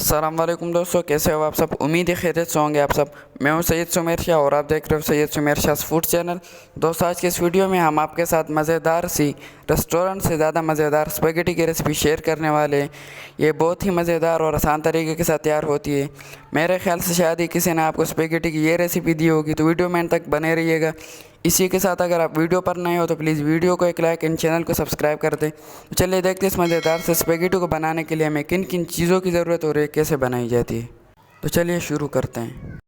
अस्सलाम वालेकुम दोस्तों, कैसे हो आप सब। उम्मीद है खैरियत से होंगे आप सब। मैं हूं सैयद सुमेर शाह और आप देख रहे हो सैयद सुमेर शाह फूड चैनल। दोस्तों, आज के इस वीडियो में हम आपके साथ मज़ेदार सी रेस्टोरेंट से ज़्यादा मज़ेदार स्पैगेटी की रेसिपी शेयर करने वाले हैं। ये बहुत ही मज़ेदार और आसान तरीके के साथ तैयार होती है। मेरे ख्याल से शायद ही किसी ने आपको स्पैगेटी की ये रेसिपी दी होगी, तो वीडियो में अंत तक बने रहिएगा। इसी के साथ अगर आप वीडियो पर नए हो तो प्लीज़ वीडियो को एक लाइक एंड चैनल को सब्सक्राइब कर दें। तो चलिए देखते हैं इस मज़ेदार से स्पैगेटी को बनाने के लिए हमें किन किन चीज़ों की ज़रूरत हो रही है, कैसे बनाई जाती है। तो चलिए शुरू करते हैं।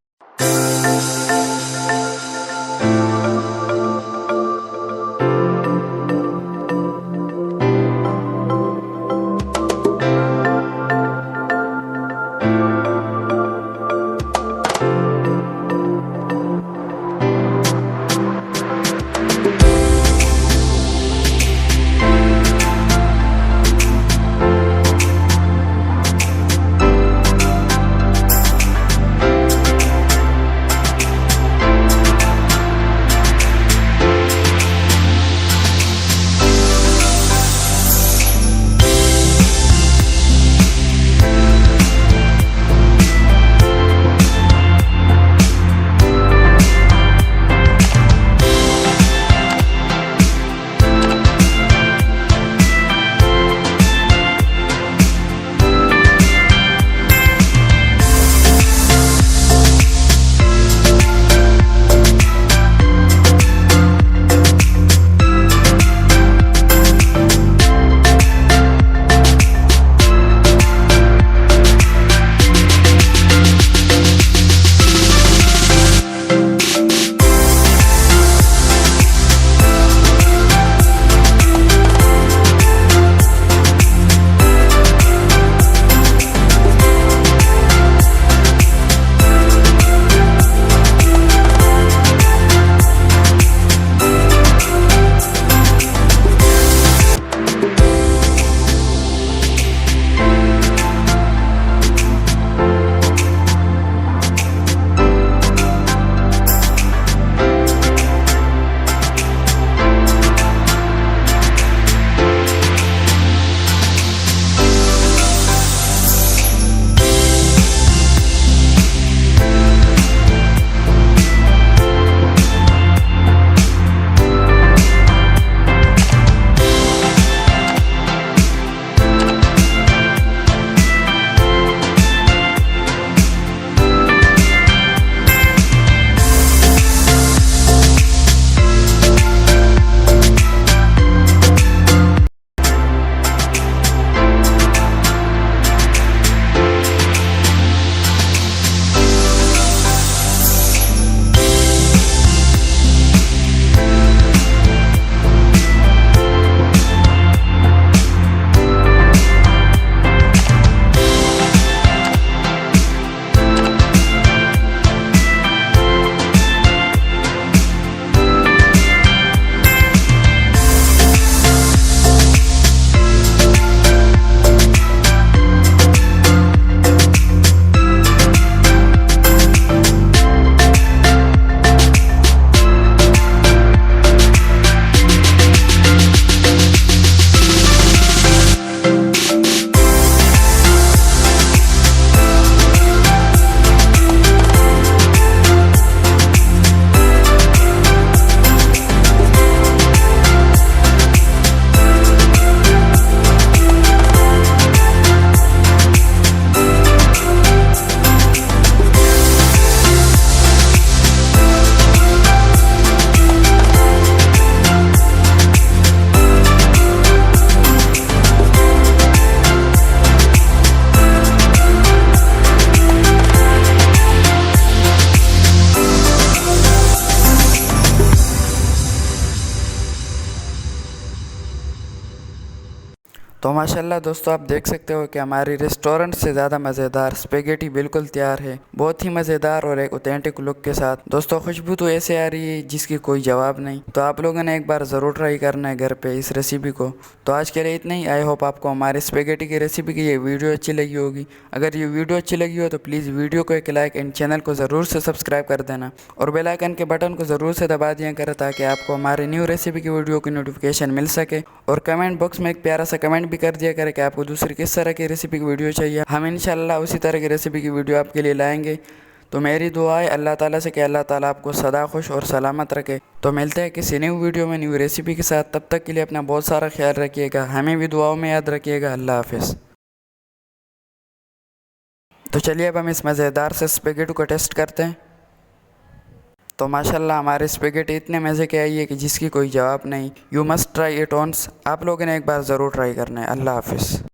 तो माशाल्लाह दोस्तों, आप देख सकते हो कि हमारी रेस्टोरेंट से ज़्यादा मज़ेदार स्पेगेटी बिल्कुल तैयार है, बहुत ही मज़ेदार और एक ऑथेंटिक लुक के साथ। दोस्तों, खुशबू तो ऐसे आ रही है जिसकी कोई जवाब नहीं। तो आप लोगों ने एक बार ज़रूर ट्राई करना है घर पे इस रेसिपी को। तो आज के लिए इतना ही। आई होप आपको हमारी स्पेगेटी की रेसिपी की ये वीडियो अच्छी लगी होगी। अगर ये वीडियो अच्छी लगी हो तो प्लीज़ वीडियो को एक लाइक एंड चैनल को ज़रूर से सब्सक्राइब कर देना और बेल आइकन के बटन को ज़रूर से दबा दिया करें ताकि आपको हमारी न्यू रेसिपी की वीडियो की नोटिफिकेशन मिल सके। और कमेंट बॉक्स में एक प्यारा सा कमेंट भी कर दिया करें कि आपको दूसरी किस तरह की रेसिपी की वीडियो चाहिए। हम इंशाल्लाह उसी तरह की रेसिपी की वीडियो आपके लिए लाएंगे। तो मेरी दुआ है अल्लाह ताला से कि अल्लाह ताला आपको सदा खुश और सलामत रखे। तो मिलते हैं किसी न्यू वीडियो में न्यू रेसिपी के साथ। तब तक के लिए अपना बहुत सारा ख्याल रखिएगा, हमें भी दुआओं में याद रखिएगा। अल्लाह हाफिज़। तो चलिए अब हम इस मज़ेदार से स्पेगेटी को टेस्ट करते हैं। तो माशाल्लाह हमारे स्पेगेटी इतने मज़े के आई है कि जिसकी कोई जवाब नहीं। You must try it once. आप लोगों ने एक बार ज़रूर ट्राई करना है। अल्लाह हाफिज़।